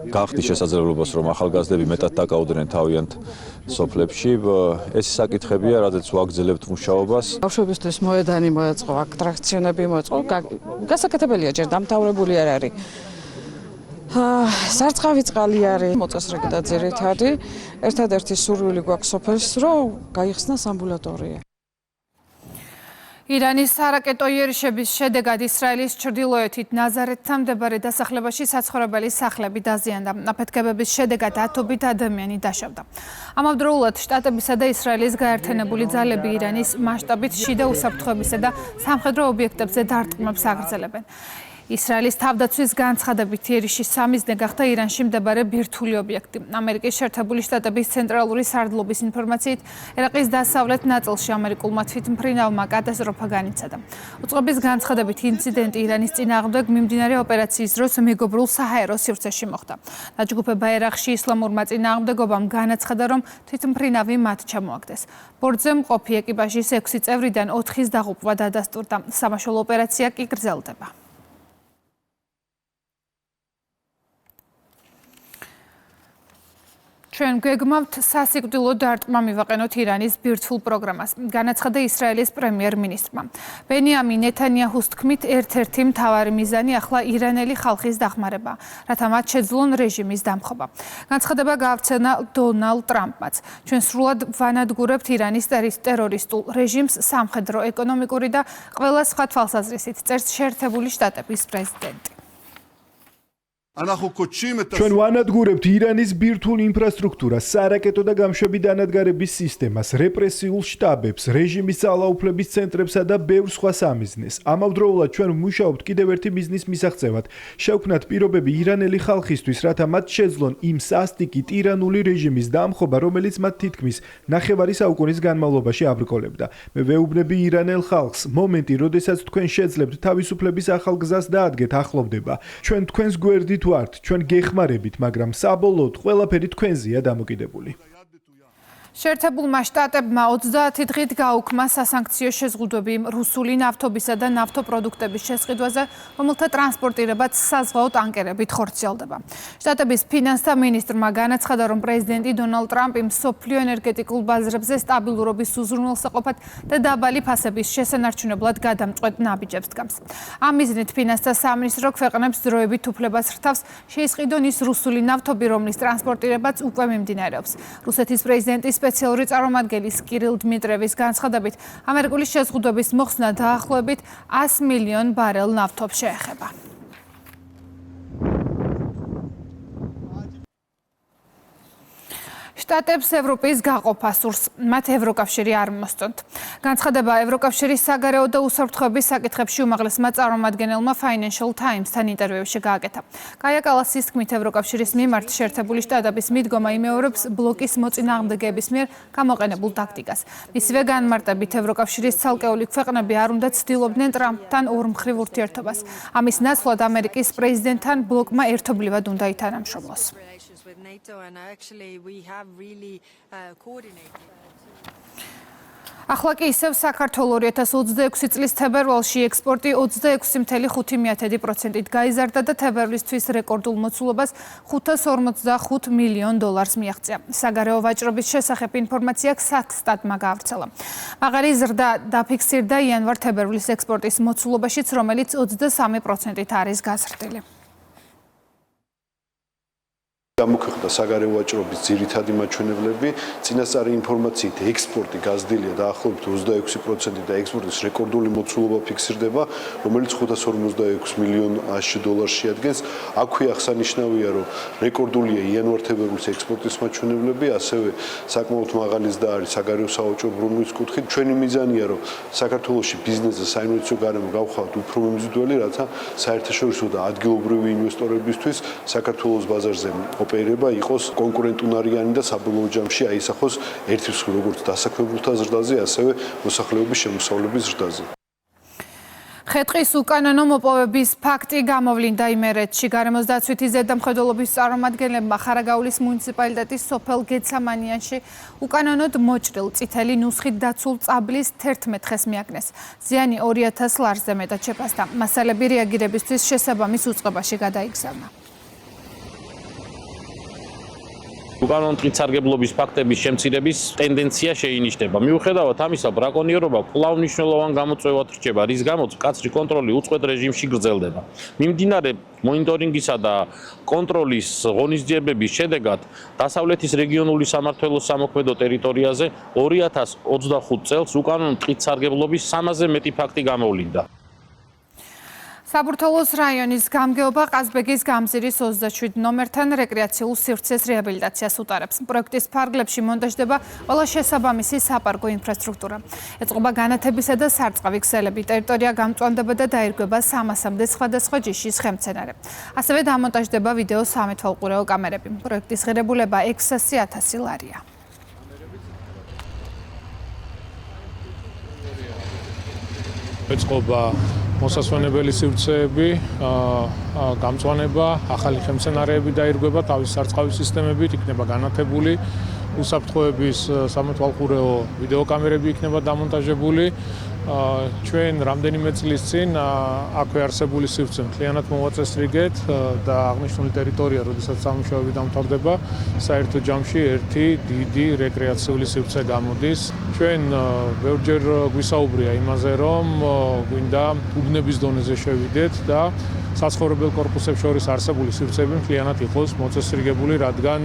გახდის შესაძლებლობას, რომ ახალგაზრდები მეტად დაკავდნენ თავიანთ სოფლებში. ეს საკითხებია, რადგან ვაგრძელებთ მუშაობას. ბავშვებისთვის მოედანი მოეწყო, ატრაქციონები მოეწყო. გასაკეთებელია, ჯერ დამთავრებული არ არის. სარწყავი წყალი არის, მოწესრიგდა და ძირითადი. ერთადერთი სურვილი გვაქვს სოფელს, რომ გაიხსნას ამბულატორია. ირანის სარაკეტო იერიში შედეგად ისრაელის ჩრდილოეთით ნაზარეთთან მდებარე დასახლებაში საცხოვრებელი სახლები დაზიანდა. აფეთქებების შედეგად 10-ობით ადამიანი დაშავდა. ამავდროულად შტატებისა და ისრაელის გაერთიანებული ძალები ირანის მასშტაბით შიდა უსაფრთხოებისა და სამხედრო ობიექტებზე დარტყმებს აგრძელებენ. ისრაელის თავდაცვის განცხადებით იერიში სამიზნე გახდა ირანში მდებარე ბირთვული ობიექტი. ამერიკის შეერთებული შტატების ცენტრალური სარდლობის ინფორმაციით, ერაყის დასავლეთ ნაწილში ამერიკულმა თვითმფრინავმა კატასტროფა განიცადა. უწყების განცხადებით ინციდენტი ირანის წინააღმდეგ მიმდინარე ოპერაციის დროს მეგობრულ საჰაერო სივრცეში მოხდა. დაჯგუფება ერაყში ისლამურმა წინააღმდეგობამ განაცხადა, რომ თვითმფრინავი მათ ჩამოაგდეს. ბორტზე მყოფი ეკიპაჟის 6 წევრიდან 4-ის დაღუპვა დადასტურდა. სამაშველო ოპერაცია კი გრძელდება. ჩვენ გვეგმავთ სასიკვდილო დარტყმა მივაყენოთ ირანის ბირთვულ პროგრამას. განაცხადა ისრაელის პრემიერ-მინისტრმა. ბენიამინ ნეთანიაჰუს თქმით, ერთ-ერთი მთავარი მიზანი ახლა ირანელი ხალხის დახმარება, რათა მათ შეძლონ რეჟიმის დამხობა. განცხადება გაავრცელა დონალდ ტრამპმაც. ჩვენ სრულად ვანადგურებთ ირანის ტერორისტულ რეჟიმს სამხედრო, ეკონომიკური და ყველა სხვა თვალსაზრისით, წერს შეერთებული შტატების პრეზიდენტი. ჩვენ ვანადგურებთ ირანის ბირთვულ ინფრასტრუქტურას, სარაკეტო და გამშვები დანადგარების სისტემას, რეპრესიულ შტაბებს, რეჟიმის ძალაუფლების ცენტრებსა და ბევრ სხვა სამიზნეს. ამავდროულად ჩვენ ვმუშაობთ კიდევ ერთი ბიზნის მისაღწევად. შევქმნათ პირობები ირანელი ხალხისთვის, რათა მათ შეძლონ იმ სასტიკი ტირანული რეჟიმის დამხობა, რომელიც მათ თითქმის ნახევარი საუკუნის განმავლობაში აბრკოლებდა. მე ვეუბნები ირანელ ხალხს, მომენტი, როდესაც თქვენ შეძლებთ თავისუფლების ახალ გზას დაადგეთ, ახლობდება. ჩვენ თქვენს გვერდით ვართ, ჩვენ გეხმარებით, მაგრამ საბოლოოდ ყველაფერი თქვენზეა დამოკიდებული. შეერთებულმა შტატებმა 30 დღით გაუქმა სასანქციო შეზღუდვები რუსული ნავთობისა და ნავთობპროდუქტების შესყიდვაზე, რომელთა ტრანსპორტირებაც საზღვაო ტანკერებით ხორციელდება. შტატების ფინანსთა მინისტრმა განაცხადა, რომ პრეზიდენტი დონალდ ტრამპი მსოფლიო ენერგეტიკულ ბაზრებზე სტაბილურობის უზრუნველსაყოფად და დაბალი ფასების შესანარჩუნებლად გადამწყვეტ ნაბიჯებს დგამს. ამ მიზნით ფინანსთა სამინისტრო ქვეყნებს დროებით უფლებას რთავს შეისყიდონ ის რუსული ნავთობი, რომლის ტრანსპორტირებაც უკვე მიმდინარეობს. რუსეთის პრეზიდენტის სპეციალური წარმომადგენლის კირილ დმიტრევის განცხადებით, ამერიკული შეზღუდვების მოხსნა დაახლოებით 100 მილიონ ბარელ ნავთობს შეეხება. შტატებს ევროპის გაყოფა სურს, მათ ევროკავშირი არ მოსწონთ. განცხადება ევროკავშირის საგარეო და უსაფრთხოების საკითხებში უმაღლესმა წარმომადგენელმა Financial Times-თან ინტერვიუში გააკეთა. კაია კალასის თქმით, ევროკავშირის მიმართ შეერთებული შტატების მიდგომა იმეორებს ბლოკის მოწინააღმდეგეების მიერ გამოყენებულ ტაქტიკას. მისივე განმარტებით, ევროკავშირის ცალკეული ქვეყნები არ უნდა ცდილობდნენ ტრამპთან ორმხრივ ურთიერთობას. ამის ნაცვლად ამერიკის პრეზიდენტთან ბლოკმა ერთობლივად უნდა ითანამშრომლოს. ახლა კი ისევ საქართველოს 2026 წლის თებერვალში ექსპორტი 26.5%-ით გაიზარდა და თებერვლისთვის რეკორდულ მოცულობას $545 მილიონ მიაღწია. საგარეო ვაჭრობის შესახებ ინფორმაცია საქსტატმა გაავრცელა. მაღალი ზრდა დაფიქსირდა იანვარ-თებერვლის ექსპორტის მოცულობაშიც, რომელიც 23%-ით არის გაზრდილი. გამოქვეყნდა საგარეო ვაჭრობის ძირითადი მაჩვენებლები, წინასწარი ინფორმაციით ექსპორტი გაზრდილია დაახლოებით 26% და ექსპორტის რეკორდული მოცულობა ფიქსირდება, რომელიც $546 მილიონ შეადგენს. აქვე აღსანიშნავია, რომ რეკორდულია იანვარ-თებერვლის ექსპორტის მაჩვენებლები, ასევე საკმაოდ მაღალი ზრდა არის საგარეო სავაჭრო ბრუნვის კუთხით. ჩვენი მიზანია, რომ საქართველოში ბიზნესზე საინვესტიციო გარემო გავხადოთ უფრო მიმზიდველი, რათა საერთაშორისო და ადგილობრივი ინვესტორებისთვის საქართველოს ბაზარზე ოპერება იყოს კონკურენტუნარიანი და საბოლოო ჯამში აისახოს ერთი მსხვილი როგორც დასაქმებულთა ზრდაზე, ასევე მოსახლეობის შემოსავლების ზრდაზე. ხე-ტყის უკანონო მოპოვების ფაქტი გამოვლინდა იმერეთში. გარემოს დაცვითი ზედამხედველობის წარმომადგენლებმა ხარაგაულის მუნიციპალიტეტის სოფელ გეცამანიანში უკანონოდ მოჭრილ წითელი ნუსხით დაცულ წაბლის 11 ხეს მიაგნეს. ზიანი 2000 ლარზე მეტად შეფასდა. მასალები რეაგირებისთვის შესაბამის უწყებაში გადაიგზავნა. უკანონო ტყით-სარგებლობის ფაქტების შემცირების ტენდენცია შეინიშნება. მიუხედავად ამისა, ბრაკონიერობა კვლავ მნიშვნელოვან გამოწვევად რჩება, რის გამოც მკაცრი კონტროლი უწყვეტ რეჟიმში გრძელდება. მიმდინარე მონიტორინგისა და კონტროლის ღონისძიებების შედეგად დასავლეთის რეგიონული სამმართველოს სამოქმედო ტერიტორიაზე 2025 წელს უკანონო ტყით-სარგებლობის 300-ზე მეტი ფაქტი გამოვლინდა. საბურთალოს რაიონის გამგეობა ყაზბეგის გამზირის 27 ნომერთან რეკრეაციულ სივრცეს რეაბილიტაციას უტარებს. პროექტის ფარგლებში მონტაჟდება ყველა შესაბამისი საპარკო ინფრასტრუქტურა. ეწყობა განათებისა და სარწყავი ქსელები, ტერიტორია გამწვანდება და დაირგვება 300-მდე სხვადასხვა ჯიშის ხელმცენარე. ასევე დამონტაჟდება ვიდეო სამეთვალყურეო კამერები. პროექტის ღირებულება 600,000 ლარია. ეწყობა მოსასვენებელი სივრცეები, გამწვანება, ახალი ხელმცენარეები დაირგვება, თავის სარწყავი სისტემებით იქნება განათებული, უსაფრთხოების სამეთვალყურეო ვიდეოკამერები იქნება დამონტაჟებული. ჩვენ რამდენიმე წლის წინ აქვე არსებული სივრცე მთლიანად მოვაწესრიგეთ და აღნიშნული ტერიტორია, როდესაც სამუშაოები დამთავრდება, საერთო ჯამში ერთი დიდი რეკრეაციული სივრცე გამოდის. ჩვენ ბევრჯერ გვისაუბრია იმაზე, რომ გვინდა უბნების დონეზე შევიდეთ და საცხოვრებელ კორპუსებს შორის არსებული სივრცეები მთლიანად იყოს მოწესრიგებული, რადგან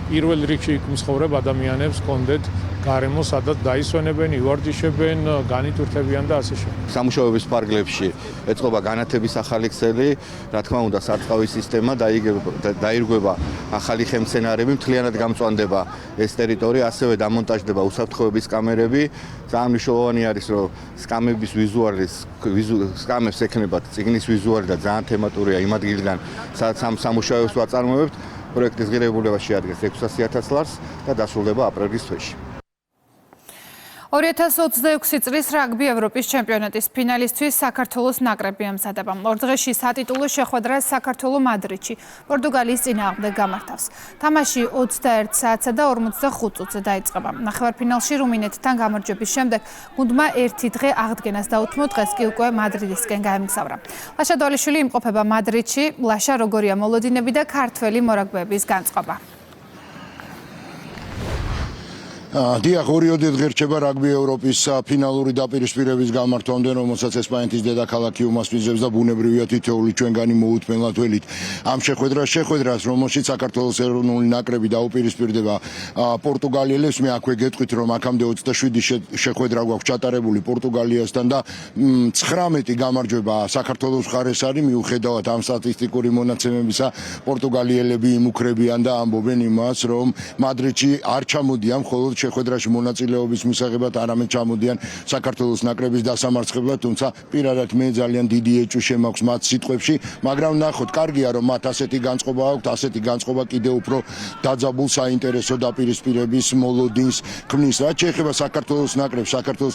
პირველ რიგში იქ მსხოვრებ ადამიანებს კონდეთ გარემო, სადაც დაისვენებენ, ივარჯიშებენ, განიტვირთებიან და ასე შემდეგ. სამუშაოების ფარგლებში ეწყობა განათების ახალი ქსელი, რა თქმა უნდა, სარწყავი სისტემა დაირღვება ახალი ხელმცენარეები, მთლიანად გამწვანდება ეს ტერიტორია, ასევე დამონტაჟდება უსაფრთხოების კამერები. ძალიან მნიშვნელოვანი არის, რომ სკამების სკამებს ექნებათ წიგნის ვიზუალი და ძალიან თემატურია იმ ადგილიდან, სადაც ამ სამუშაოებს ვაწარმოებთ. პროექტის ღირებულება შეადგენს 600,000 ლარს და დასრულდება აპრილის თვეში. 2026 წლის რაგბი ევროპის ჩემპიონატის ფინალისთვის საქართველოს ნაკრები ამზადება. ორ დღეში სატიტულო შეხვედრა საქართველოს მადრიდში, პორტუგალიის წინააღმდეგ გამართავს. თამაში 21 საათსა და 45 წუთზე დაიწყება. ნახევარფინალში რუმინეთთან გამარჯვების შემდეგ გუნდმა ერთი დღე აღდგენას დაუთმო, დღეს კი უკვე მადრიდისკენ გაემგზავრა. ლაშა დვალიშვილი იმყოფება მადრიდში. ლაშა, როგორია მოლოდინები და ქართველი მორაგბეების განწყობა? დიახ, 2 დღე რჩება რაგბი ევროპის ფინალური დაპირისპირების გამართვამდე, რომელსაც ესპანეთის დედაქალაქი უმასპინძლებს და ბუნებრივია თითოეული ჩვენგანი მოუთმენლად ველით. ამ შეხვედრას, რომელშიც საქართველოს ეროვნული ნაკრები დაუპირისპირდება პორტუგალიელებს, მე აქვე გეტყვით, რომ აქამდე 27 შეხვედრა გვაქვს ჩატარებული პორტუგალიასთან და 19 გამარჯვება საქართველოს მხარეს არის, მიუხედავად ამ სტატისტიკური მონაცემებისა, პორტუგალიელები იმუქრებიან და ამბობენ იმას, რომ მადრიდში არ ჩამოდიან მხოლოდ შეხვედრაში მონაწილეობის მისაღებად, არამედ ჩამოდიან საქართველოს ნაკრების დასამარცხებლად, თუმცა პირადად მე ძალიან დიდი ეჭვი შემაქვს მათ სიტყვებში, მაგრამ ნახოთ, კარგია რომ მათ ასეთი განწყობა აქვთ, ასეთი განწყობა კიდევ უფრო დაძაბულ საინტერესო დაპირისპირების მოლოდინს ქმნის. რაც შეეხება საქართველოს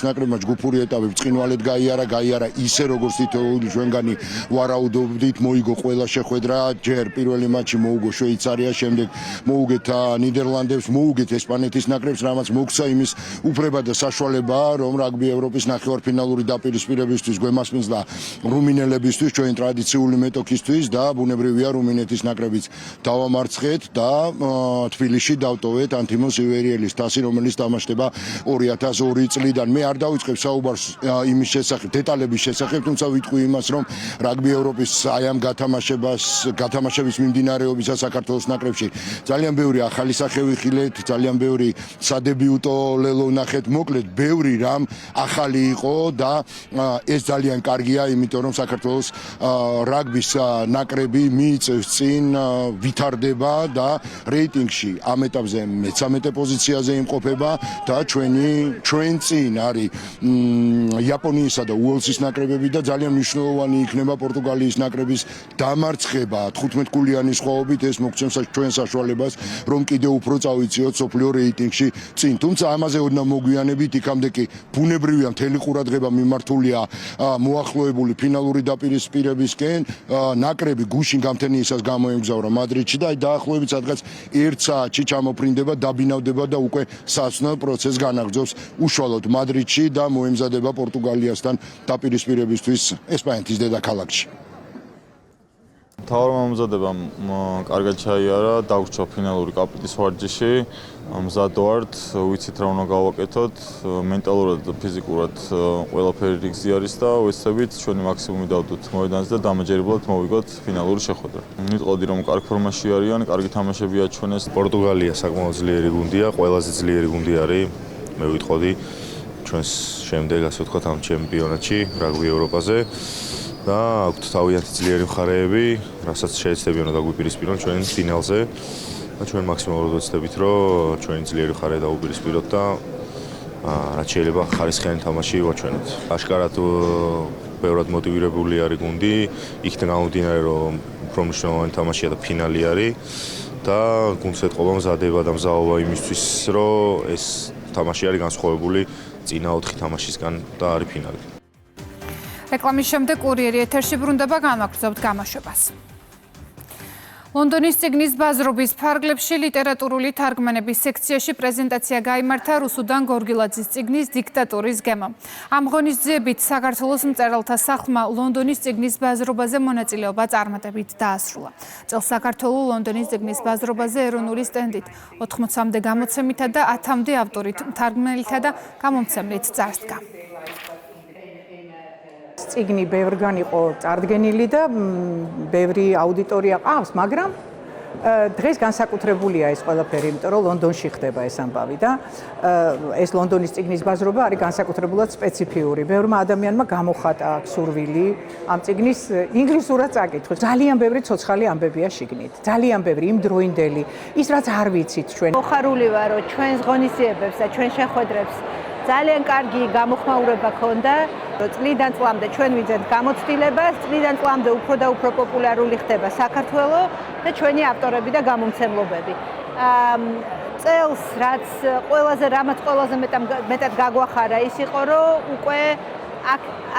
ნაკრებმა ჯგუფური ეტაპი ბრწყინვალედ გაიარა ისე როგორც თითოეული ჩვენგანი ვარაუდობდით, მოიგო ყველა შეხვედრა, ჯერ პირველი მატჩი მოუგო შვეიცარიას, შემდეგ მოუგეთ ნიდერლანდებს, მოუგეთ ესპანეთის ნაკრებს, რამაც მოგცა იმის უფლება და საშუალება, რომ რაგბი ევროპის ნახევარფინალური დაპირისპირებისთვის გვემასპინძლა რუმინელებისთვის, ჩვენი ტრადიციული მეტოქისთვის და ბუნებრივია რუმინეთის ნაკრებიც დავამარცხეთ და თბილისში დავტოვეთ ანთიმოს ივერიელის თასი, რომელიც თამაშდება 2002 წლიდან. მე არ დავიწყებ საუბარს იმის შესახებ, დეტალების შესახებ, თუმცა ვიტყვი იმას, რომ რაგბი ევროპის აი ამ გათამაშების მიმდინარეობისა საქართველოს ნაკრებში ძალიან ბევრი ახალი სახე ვიხილეთ, ძალიან ბევრი სადებიუტო ლელო ვნახეთ, მოკლედ ბევრი რამ ახალი იყო და ეს ძალიან კარგია, იმიტომ რომ საქართველოს რაგბის ნაკრები მიიწევს წინ, ვითარდება და რეიტინგში ამ ეტაპზე მე-13 პოზიციაზე იმყოფება და ჩვენ წინ არის იაპონიისა და უელსის ნაკრებები და ძალიან მნიშვნელოვანი იქნება პორტუგალიის ნაკრების დამარცხება 15 გულიანი სხვაობით, ეს მოგცემს ჩვენ საშუალებას, რომ კიდევ უფრო წავიწიოთ სოფლიო რეიტინგში წინ. თუმცა ამაზე ოდნავ მოგვიანებით, იქამდე კი ბუნებრივია მთელი ყურადღება მიმართულია მოახლოებული ფინალური დაპირისპირებისკენ. ნაკრები გუშინ გამთენიისას გამოემგზავრა მადრიდში და დაახლოებით სადღაც 1 საათში ჩამოფრინდება, დაბინავდება და უკვე სასწნელ პროცესს განაგრძობს უშუალოდ მადრიდში და მოემზადება პორტუგალიასთან დაპირისპირებისთვის ესპანეთის დედაქალაქში. მთავარმა მომზადებამ კარგად ჩაიარა, დაგვრჩა ფინალური კაპიტის ვარჯიში. მზად ვართ, ვიცით რა უნდა გავაკეთოთ, მენტალურად და ფიზიკურად ყველაფერი რიგზი არის და ვეცდებით ჩვენი მაქსიმუმი დავდოთ მოედანზე და დამაჯერებლად მოვიგოთ ფინალური შეხვედრა. ვიტყოდი რომ კარგ ფორმაში არიან, კარგი თამაშები აჩვენეს. პორტუგალია საკმაოდ ძლიერი გუნდია, ყველაზე ძლიერი გუნდი არის. მე ვიტყოდი ჩვენს შემდეგ ასე ვთქვათ ამ ჩემპიონატში, რაგბი ევროპაზე. და აქვთ თავიანთი ძლიერი მხარეები, რასაც შეეცდებიან რომ დაგვიპირისპირონ ჩვენ ფინალზე. და ჩვენ მაქსიმალურად ვეცდებით რომ ჩვენი ძლიერი მხარე დაუპირისპიროთ და რაც შეიძლება ხარისხიანი თამაში ვაჩვენოთ. აშკარად ბევრად მოტივირებული არის გუნდი, იქიდან გამომდინარე რომ უფრო მნიშვნელოვანი თამაშია და ფინალი არის და გუნდს ეთყობა მზადება და მზაობა იმისთვის რომ ეს თამაში არის განსხვავებული წინა 4 თამაშისგან და არის ფინალი. რეკლამის შემდეგ კურიერი ეთერში ბრუნდება, განვაგრძობთ გამოშვებას. ლონდონის წიგნის ბაზრობის ფარგლებში ლიტერატურული თარგმანების სექციაში პრეზენტაცია გაიმართა რუსუდან გორგილაძის წიგნის დიქტატურის გემო. ამ ღონისძიებით საქართველოს მწერალთა სახლმა ლონდონის წიგნის ბაზრობაზე მონაწილეობა წარმატებით დაასრულა. წელს საქართველოს ლონდონის წიგნის ბაზრობაზე ეროვნული სტენდით 80-მდე გამოცემითა და 10-მდე ავტორით, თარგმნელითა და გამომცემლით წარსდგა. წიგნი ბევრგან იყო წარდგენილი და ბევრი აუდიტორია ყავს, მაგრამ დღეს განსაკუთრებულია ეს ყველაფერი, იმიტომ რომ ლონდონში ხდება ეს ამბავი და ეს ლონდონის წიგნის ბაზრობა არის განსაკუთრებულად სპეციფიური. ბევრმა ადამიანმა გამოხატა სურვილი ამ წიგნის ინგლისურად წაკითხვის. ძალიან ბევრი ცოცხალი ამბებია შიგნით. ძალიან ბევრი იმდროინდელი, ის რაც არ ვიცით ჩვენ. მოხარული ვარ, რომ ჩვენს ღონისძიებებს და ჩვენ შეხვედრებს ძალიან კარგი გამოხმაურება ქონდა, რომ წლიდან წლამდე ჩვენ ვიძენთ გამოცდილებას, წლიდან წლამდე უფრო და უფრო პოპულარული ხდება საქართველო და ჩვენი ავტორები და გამომცემლობები. წელს რაც რამაც ყველაზე მეტად გაგვახარა ის იყო, რომ უკვე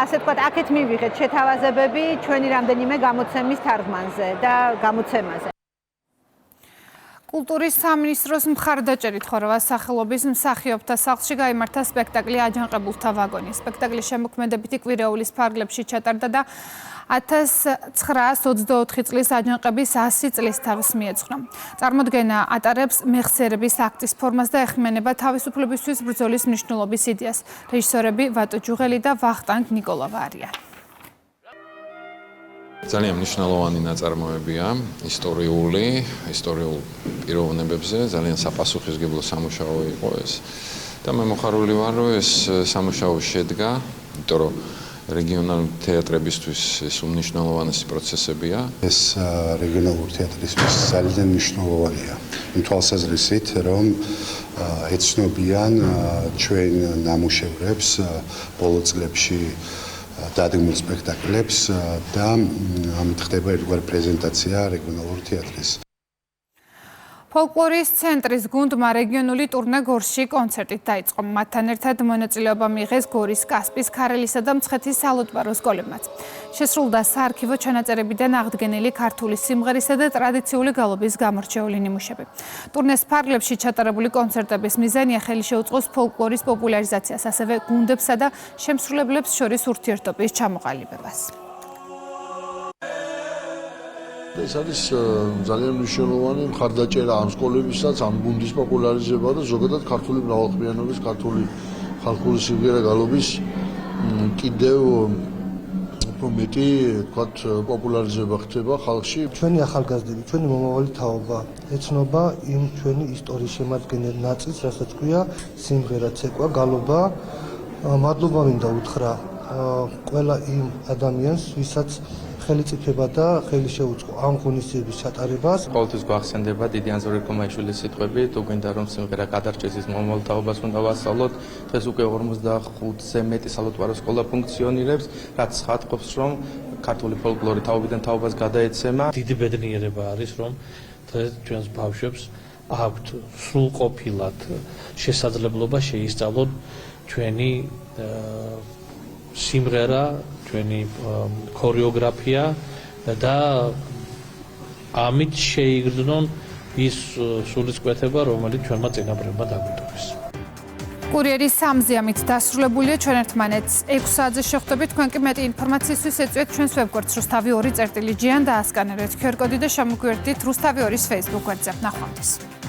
ასე ვთქვათ, აქეთ მივიღეთ შეთავაზებები ჩვენი რამდენიმე გამოცემის თარგმანზე და გამოცემაზე. კულტურის სამინისტროს მხარდაჭერით ხოროვას სახელობის მსახიობთა სახლში გაიმართა სპექტაკლი აჯანყებულთა ვაგონი. სპექტაკლის შემოქმედებითი კვირეულის ფარგლებში ჩატარდა და 1924 წლის აჯანყების 100 წლისთავის მიეძღვნა. წარმოდგენა ატარებს მეხსიერების აქტის ფორმას და ეხმიანება თავისუფლებისთვის ბრძოლის მნიშვნელობის იდეას. რეჟისორები ვატო ჯუღელი და ვახტანგ ნიკოლავა არიან. ძალიან მნიშვნელოვანი ნაწარმოებია ისტორიულ პიროვნებებზე, ძალიან საპასუხისმგებლო სამუშაო იყო ეს. და მე მოხარული ვარ, რომ ეს სამუშაო შედგა, იმიტომ რომ რეგიონალური თეატრებისთვის ეს უმნიშვნელოვანესი პროცესებია. ეს რეგიონალური თეატრისთვის ძალიან მნიშვნელოვანია. იმ თვალსაზრისით, რომ ეცნობიან ჩვენ ნამუშევრებს ბოლო წლებში დადგმულ სპექტაკლებს და ამით ხდება ერთგვარი პრეზენტაცია რეგიონალური თეატრის. ფოლკლორის ცენტრის გუნდმა რეგიონული ტურნე გორში კონცერტით დაიწყო. მათთან ერთად მონაწილეობა მიიღეს გორის, კასპის, ქარელისა და მცხეთის სალუტბარო სკოლებმაც. შესრულდა საარქივო ჩანაწერებიდან აღდგენილი ქართული სიმღერისა და ტრადიციული გალობის გამორჩეული ნიმუშები. ტურნეს ფარგლებში ჩატარებული კონცერტების მიზანია ხელი შეუწყოს ფოლკლორის პოპულარიზაციას, ასევე გუნდებსა და შემსრულებლებს შორის ურთიერთობის ჩამოყალიბებას. ეს არის ძალიან მნიშვნელოვანი მხარდაჭერა ამ სკოლებისაც, ამ გუნდის პოპულარიზება და ზოგადად ქართული მრავალხმიანობის, ქართული ხალხური სიმღერა გალობის კიდევ უფრო მეტი, თქვათ, პოპულარიზება ხდება ხალხში. ჩვენი ახალგაზრდები, ჩვენი მომავალი თაობა ეცნობა იმ ჩვენი ისტორიის შემადგენელ ნაწილს, რასაც ქვია სიმღერა, ცეკვა, გალობა. მადლობა მინდა უთხრა ყველა იმ ადამიანს, ვისაც ხელიწიფება და ხელი შეუწყო ამ ღონისძიების ჩატარებას. ყოველთვის გვახსენდება დიდი ანზორ ეკომაიშვილის სიტყვები, თუ გვინდა რომ სიმღერა გადარჩეს, ის მომავალ თაობას უნდა ვასწავლოთ. დღეს უკვე 45-ზე მეტი სალუტბარო სკოლა ფუნქციონირებს, რაც ხატყობს, რომ ქართული ფოლკლორი თაობიდან თაობას გადაეცემა. დიდი ბედნიერება არის, რომ დღეს ჩვენს ბავშვებს აქვთ სრულყოფილად შესაძლებლობა შეისწავლონ ჩვენი სიმღერა, ჩვენი ქორეოგრაფია და ამით შეიგრძნონ ის სულისკვეთება, რომელიც ჩვენმა წინაპრებმა დაგვიტოვეს. კურიერის 3-ზე ამით დასრულებულია. ჩვენ ერთმანეთს 6 საათზე შეხვდებით. თქვენ კი მეტი ინფორმაციისთვის ეწვიეთ ჩვენს ვებგვერდს rustavi2.gr და ასკანერეთ QR კოდი და შემოგვიერთდით rustavi2-ის Facebook გვერდზე. ნახვამდის.